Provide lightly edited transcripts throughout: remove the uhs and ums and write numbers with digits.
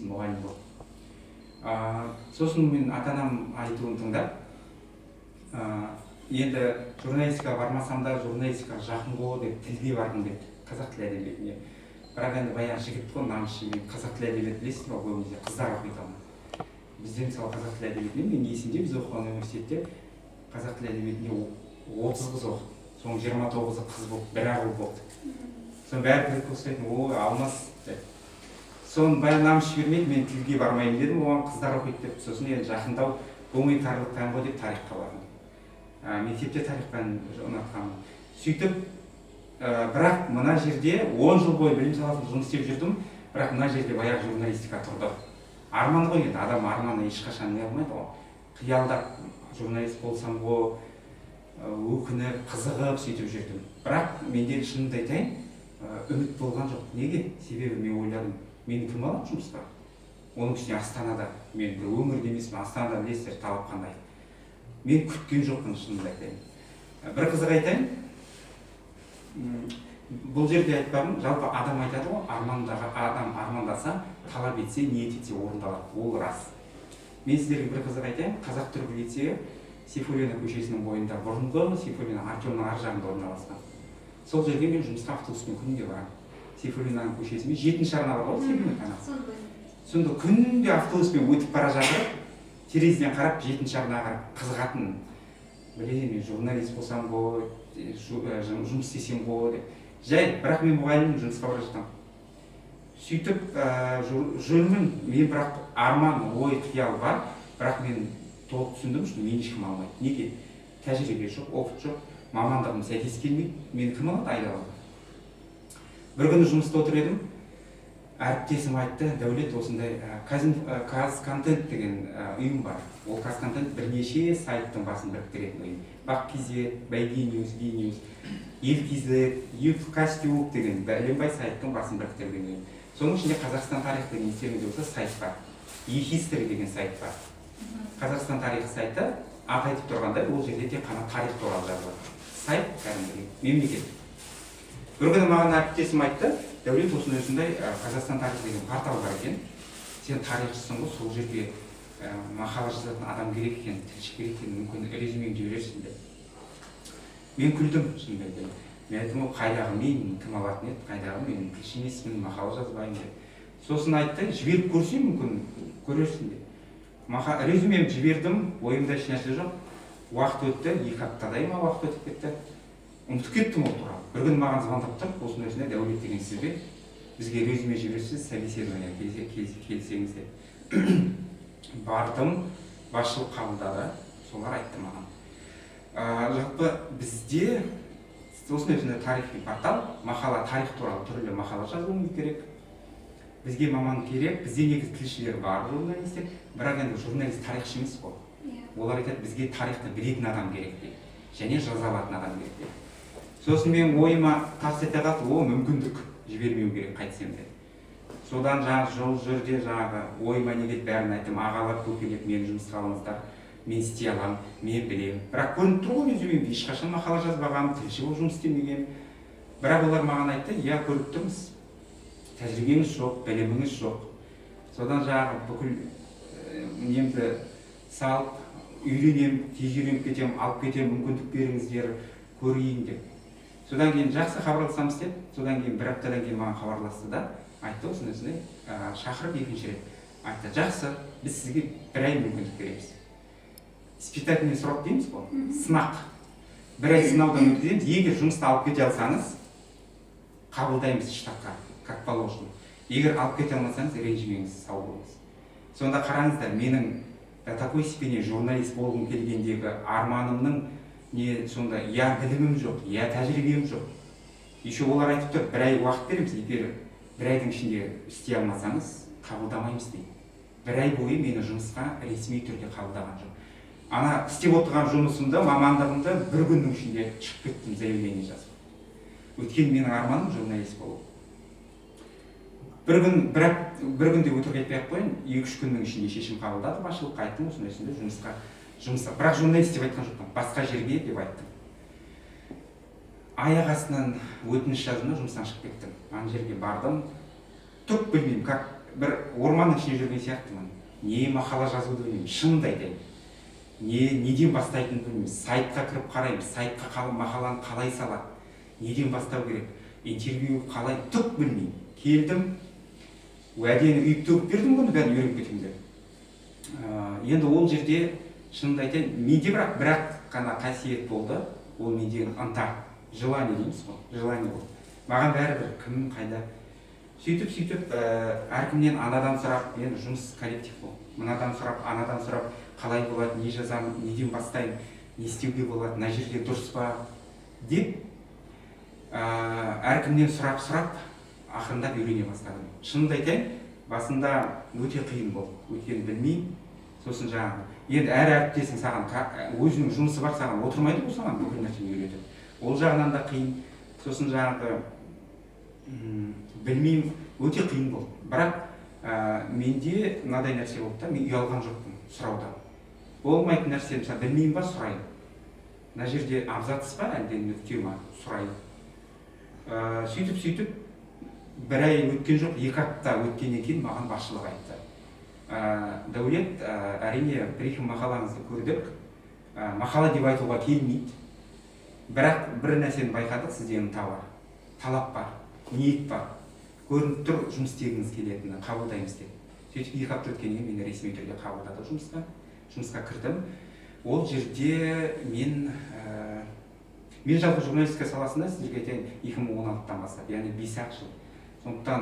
сосын мұғалім болды. Сосын мен ата-анам айтуын тыңдап, енді журналистикаға бармасам да журналистикаға жақын ғой деп тілге барғым келді, қазақ тілі әдебиетіне. Бірақ енді баяғы жігіт қой, намысшы, мен қазақ тілі әдебиеті білесіз ба, көбінесе қыздар оқиды оны. Бізде мысалы қазақ тілі әдебиетінен мен есімде біз оқыған университетте қазақ тілі әдебиетіне 30 қыз оқыды. Соның 29-ы қыз болды, бір ақ ұл болды. Соның бәрі бір көстетін, ой алмас деп. Соның бәрі намыс жібермейді, мен тілге бармайын дедім, оған қыздар оқиды деп. Сосын енді жақындау гуманитарлық пән ғой деп тарихқа бардым. Мектепте тарих пәнін ұнатқанмын. Сөйтіп, бірақ мына жерде 10 жыл бойы білім саласында жұмыс істеп жүрдім, бірақ мына жерде баяғы журналистика тұрды. Арман ғой енді, адам арманы ешқашан не алмайды ғой. Қиялдап журналист болсам ғой, өкініп, қызығып сөйтіп жүрдім. Бірақ менде шынымды айтайын, үміт болған жоқ. Неге? Себебі мен ойладым, мені кім алады жұмысқа? Оның үстіне Астанада, мен бір өңірде емеспін, Астанада білесіздер талап қандай. Мен күткен жоқпын, шынымды айтайын. Бір қызық айтайын, бұл жерде айтпағым, жалпы адам айтады ғой, адам армандаса, талап етсе, ниет етсе орындалады. Ол рас. Мен сіздерге бір қызық айтайын, Қазақ-түрік лицейі Сейфуллина көшесінің бойында, бұрынғы Сейфуллина Артемнің ар жағында орналасқан. Сол жерге мен жұмысқа автобуспен күнде барамын. Сейфуллинаның көшесімен 7-ші арна бар ғой, Сейфуллина каналы. Сонда күнде автобуспен өтіп бара жатыр, терезеден қарап 7-ші арнаға қарап қызығатын. Білемін, мен журналист болсам ғой, жұмыс істесем ғой деп. Жай, бірақ мен мұғалімнің жұмысқа бара жатамын. Сөйтіп жүрмін, мен бірақ арман, ой, қиял бар, бірақ мен толық түсіндім, что мені ешкім алмайды. Неге? Тәжірибе жоқ, опыт жоқ, мамандығым сәйкес келмейді, мені кім алады, айдалады. Бір күні жұмыста отыр едім, әріптесім айтты, Дәулет, осындай Казконтент деген ұйым бар. Ол Казконтент бірнеше сайттың басын біріктіретін ұйым. Бақ-Кизет, Бәйге-Ньюс, Би-Ньюс, Ел-Кизет, Юткастюб деген бәленбай сайттың басын біріктірген ұйым. Соның ішінде Қазақстан тарих деген естеріңізде болса сайт бар. E-History деген сайт бар. Қазақстан тарихы сайты аты айтып тұрғандай, ол жерде тек қана тарих туралы жазылады. Сайт кәдімгідей мемлекет. Бір күні маған әріптесім айтты, Дәулет, осындай Қазақстан тарихы деген портал бар екен. Сен тарихшысың ғой, сол жерге мақала жазатын адам керек екен, тілші керек екен, мүмкін резюмеңді жіберерсің деп. Мен күлдім, шынымды айтайын. Мен айттым, қайдағы мен кім алатын еді, қайдағы мен тілші емеспін, мақала жазбаймын деп. Сосын айтты, жіберіп көрсем мүмкін көрерсің деп. Резюмемді жібердім, ойымда еш нәрсе жоқ. Уақыт өтті, 2 аптадай ма уақыт өтіп кетті. Ұмытып кеттім ол туралы. Bir gün маған звондап тұр, осындай Дәулет деген сіз бе? Бізге резюме жіберсіз, собеседование келсеңіз деп. Бардым, басшылық қабылдады, солар айтты маған. Жалпы бізде осындай тарихи портал, мақала, тарих туралы түрлі мақала жазуымыз керек. Бізге маман керек, бізде негізі тілшілер бар, журналистер, бірақ енді журналист тарихшы емес қой. Олар айтады, бізге тарихты білетін адам керек дейді, және жаза алатын адам керек дейді. Сосын мен ойыма тас ете қалды, мүмкіндік жібермеу керек, қайтсем де. Содан жол жүрде ойыма не келді, бәрін айттым, ағалар көкелеп, мені жұмысқа алыңыздар, мен істей аламын, мен білемін. Бірақ көрініп тұр ғой резюмемде, ешқашан мақала жазбағам, тілші болып жұмыс істемеген. Бірақ олар маған айтты, иә, көріп тұрмыз, тәжірибеңіз жоқ, біліміңіз жоқ. Содан бүкіл немді салып, үйренем, тез үйреніп кетем, алып кетем, мүмкіндік беріңіздер, көрейін деп. Содан кейін жақсы хабарласамыз деп, содан кейін бір аптадан кейін маған хабарласты да, айтты осындай, шақырып екінші рет. Айтты, жақсы, біз сізге 1 ай мүмкіндік береміз. Испытательный срок дейміз ғой, сынақ. 1 ай сынаудан өткіземіз, егер жұмысты алып кете алсаңыз, қабылдаймыз штатқа, как положено. Егер алып кете алмасаңыз, ренжімеңіз, сау болыңыз. Сонда қараңыздар, менің до такой степени журналист болғым келгендегі арманымның не сонда я білімім жоқ, я тәжірибем жоқ. Еще олар айтып тұр, 1 ай уақыт береміз, егер 1 айдың ішінде істей алмасаңыз, қабылдамаймыз дейді. 1 ай бойы мені жұмысқа ресми түрде қабылдаған жоқ. Ана істеп отырған жұмысымды, мамандығымды 1 күннің ішінде шығып кеттім, заявление жазып. Өткен менің арманым журналист болу. Bir күнде өтірік айтпай ақ қояйын, 2-3 күннің ішінде шешім қабылдады, басшылыққа айттым, осындай жұмысқа. Бірақ журналист деп айтқан жоқпын, басқа жерге деп айттым. Аяқ астынан өтініш жаздым, жұмыстан шығып кеттім. Ана жерге бардым, түк білмеймін, как бір орманның ішінде жүрген сияқтымын. Не мақала жазуды білмеймін, шынымды айтайын. Неден бастайтынын білмеймін. Сайтқа кіріп қараймын, сайтқа мақаланы қалай салады, неден бастау керек, интервью қалай, түк білмеймін. Келдім, уәдені үйіп төгіп бердім, бұны бәрін үйреніп кетемін деп. Енді ол жерде шынымды айтайын, менде бірақ қана қасиет болды, ол менде ынта, желание дейміз ғой, желание болды. Маған бәрібір кім қайда. Сөйтіп әркімнен анадан сұрап, енді жұмыс коллектив бол. Мынадан сұрап, анадан сұрап, қалай болады, не жазамын, неден бастаймын, не істеуге болады, мына жерде дұрыс па деп әркімнен сұрап, ақырындап үйрене бастадым. Шынымды айтайын, басында өте қиын болды, өйткені білмеймін. Сосын жаңағы, енді әр әріптесің саған өзінің жұмысы бар, саған отырмайды ғой, саған бүкіл нәрсені үйретеді. Ол жағынан да қиын. Сосын жаңағы білмеймін, өте қиын болды. Бірақ менде мынадай нәрсе болды да, мен ұялған жоқпын сұраудан. Болмайтын нәрсе, мысалы білмеймін ба, сұрайын. Мына жерде абзац па, әлде нүкте ма, сұрайын. Сөйтіп бір ай өткен жоқ, 2 апта өткеннен кейін маған басшылық айтты. Дәулет, әрине брифинг мақалаңызды көрдік, мақала деп айтуға келмейді. Бірақ бір нәрсені байқадық, сізде ынта бар, талап бар, ниет бар. Көрініп тұр, жұмыс істегіңіз келетіні, қабылдаймыз деп. Сөйтіп 2 апта өткеннен кейін мені ресми түрде қабылдады жұмысқа кірдім. Ол жерде мен жалпы журналистика саласында сіздерге айтайын 2016-тан бастап, яғни 5 жыл. Сондықтан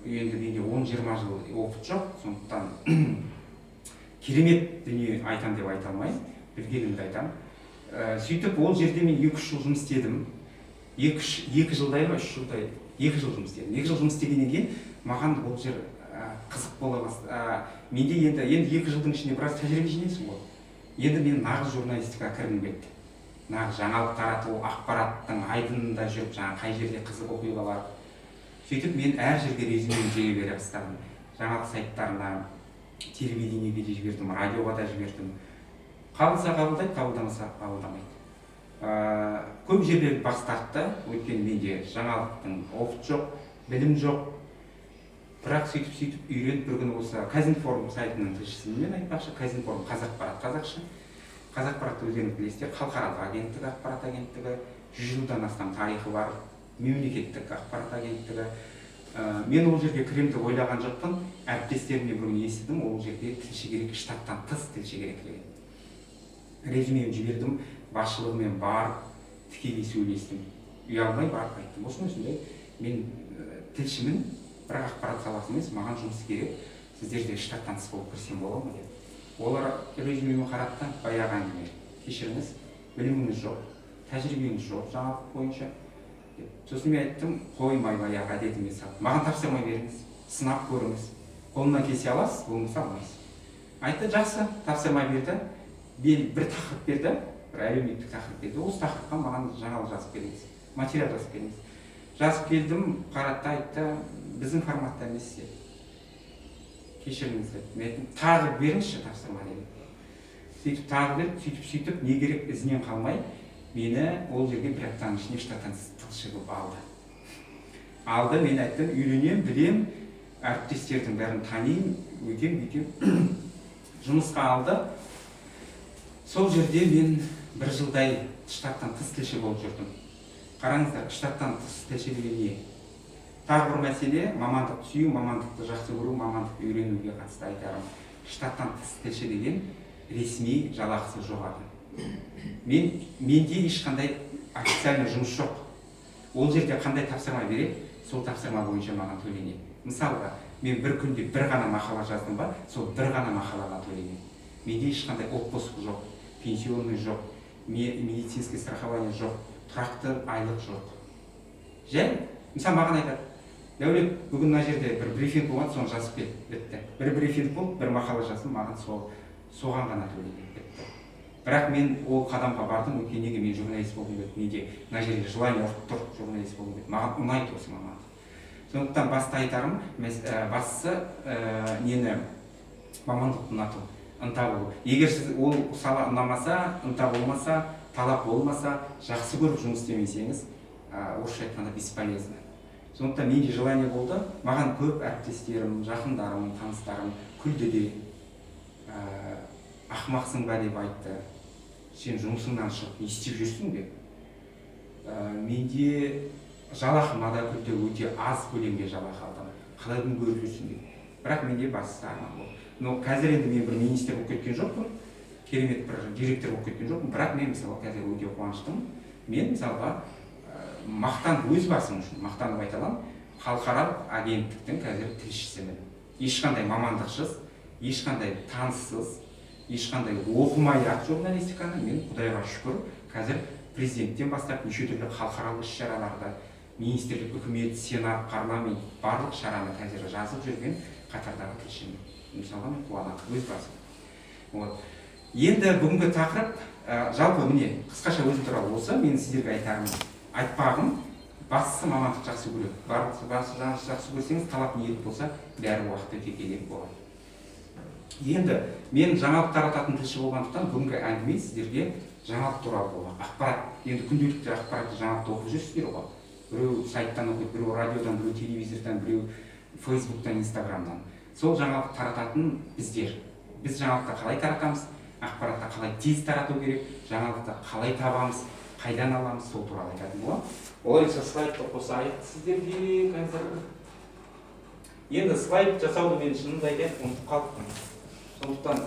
енді менде 10-20 жыл опыт жоқ, сондықтан керемет дүние айтам деп айта алмаймын, білгенімді айтам. Сөйтіп ол жерде мен 2-3 жыл жұмыс істедім. 2 жылдай ма, 3 жылдай, 2 жыл жұмыс істедім. 2 жыл жұмыс істегеннен кейін маған ол жер қызық бола бастады. Менде енді 2 жылдың ішінде біраз тәжірибе жинайсың ғой. Енді мен нағыз журналистикаға кіргім келді. Нағыз жаңалық тарату, ақпараттың айдынында жүріп, жаңа қай жерде қызық оқиғалар. Сөйтіп мен әр жерге резюмені жеге бере бастадым. Жаңалық сайттарына, телевидениеге де жібердім, радиоға да жібердім. Қабылса қабылдайды, қабылдамаса қабылдамайды. Көп жерлер бас тартты, өйткені менде жаңалықтың опыт жоқ, білім жоқ. Бірақ сөйтіп үйреніп бір күні осы Казинформ сайтының тілшісімен айтпақшы, Казинформ Қазақпарат қазақша. Қазақпаратты өздеріңіз білесіздер, халықаралық агенттігі, ақпарат агенттігі, 100 жылдан астам тарихы бар, мемлекеттік ақпарат агенттігі. Мен ол жерге кірем деп ойлаған жоқпын, әріптестерімнен бір күні естідім, ол жерде тілші керек, штаттан тыс тілші керек деген. Резюмемді жібердім, басшылығымен барып, тікелей сөйлестім. Ұялмай барып айттым. Осындай мен тілшімін, бірақ ақпарат саласы емес, маған жұмыс керек, сіздерде штаттан тыс болып кірсем бола ма деп. Олар резюмеме қаратты, баяғы әңгіме. Кешіріңіз, біліміңіз жоқ, тәжірибеңіз жоқ жаңалық бойынша. Сосын мен айттым, қоймай баяғы әдетіме салып, маған тапсырмай беріңіз, сынап көріңіз, қолынан келсе аласыз, болмаса алмайсыз. Айтты, жақсы, тапсырмай берді, бір тақырып берді, бір әлеуметтік тақырып берді. Осы тақырыпқа маған жаңалық жазып беріңіз, материал жазып беріңіз. Жазып келдім, қаратты, айтты, біздің форматта емес деді. Кешіріңіз деді. Мен айттым, тағы беріңізші тапсырма деді. Сөйтіп тағы берді, сөйтіп не керек ізінен қалмай, мені ол жерге бір аптаның ішінде штаттан тылшы қылып алды. Мен айттым, үйренем, білем, әріптестердің бәрін танимын, өйтем. Жұмысқа алды. Сол жерде мен 1 жылдай штаттан тыс тілші болып жүрдім. Қараңыздар, штаттан тыс тілші деген не? Тағы бір мәселе, мамандықты сүю, мамандықты жақсы көру, мамандықты үйренуге қатысты айтарым. Штаттан тыс тілші деген ресми жалақысы жоғары. Менде ешқандай официальный жұмыс жоқ. Ол жерде қандай тапсырма береді, сол тапсырма бойынша маған төленеді. Мысалға, мен бір күнде бір ғана мақала жаздым ба, сол бір ғана мақалаға төленеді. Менде ешқандай отпуск жоқ, пенсионный жоқ, медицинский страхование жоқ, тұрақты айлық жоқ. Жай, мысалы маған айтады, Дәулет, бүгін мына жерде бір брифинг болады, соны жазып кел, бітті. Бір брифинг болып, бір мақала жаздым, маған соған ғана төленеді, бітті. Бірақ мен ол қадамға бардым, өйткені неге мен журналист болғым келді, менде мына жерде желание ұрып тұр, журналист болғым келді. Маған ұнайды осы мамандық. Сондықтан басты айтарым, бастысы нені мамандықты ұнату, ынта болу. Егер сіз ол сала ұнамаса, ынта болмаса, талап болмаса, жақсы көріп жұмыс істемесеңіз, орысша айтқанда бесполезно. сондықтан менде желание болды, маған көп әріптестерім, жақындарым, таныстарым күлді де, ақымақсың ба деп айтты, сен жұмысыңнан шығып не істеп жүрсің бе. Менде жалақы күлді, өте аз көлемде жалақы алдым, қалай күн көріп жүрсің деп. Бірақ менде басты арман болды. Но қазір енді мен бір министр болып кеткен жоқпын, керемет бір директор болып кеткен жоқпын, бірақ мен мысалы қазір өте қуаныштымын. Мен мысалға мақтан өз басым үшін мақтанып айта аламын, халықаралық агенттіктің қазір тілшісімін. Ешқандай мамандықсыз, ешқандай таныссыз, ешқандай оқымай-ақ журналистиканы мен, құдайға шүкір, қазір президенттен бастап неше түрлі халықаралық іс-шараларда, министрлік, үкімет, сенат, парламент барлық шараны қазір жазып жүрген қатардағы тілшімін. Мысалға мен қуанамын өз басым. Енді бүгінгі тақырып, жалпы міне қысқаша өзім туралы осы, мен сіздерге айтпағым, бастысы мамандық жақсы көреді. Барлық жақсы көрсеңіз, талап ниет болса, бәрі уақыт өте келе болады. Енді мен жаңалық тарататын тілші болғандықтан бүгінгі әңгіме сіздерге жаңалық туралы болмақ. Ақпарат, енді күнделікті ақпаратты жаңалықты оқып жүрсіздер ғой. Біреу сайттан оқиды, біреу радиодан, біреу телевизордан, біреу фейсбуктан, инстаграмнан. Сол жаңалық тарататын біздер. Біз жаңалықты қалай таратамыз, ақпаратты қалай тез тарату керек, жаңалықты қалай табамыз, қайдан аламыз, сол туралы айтатын боламын. Олайша слайдты қосайық сіздерге қазір. Енді слайд жасауды мен шынымды айтайын ұмытып қалыппын. Сондықтан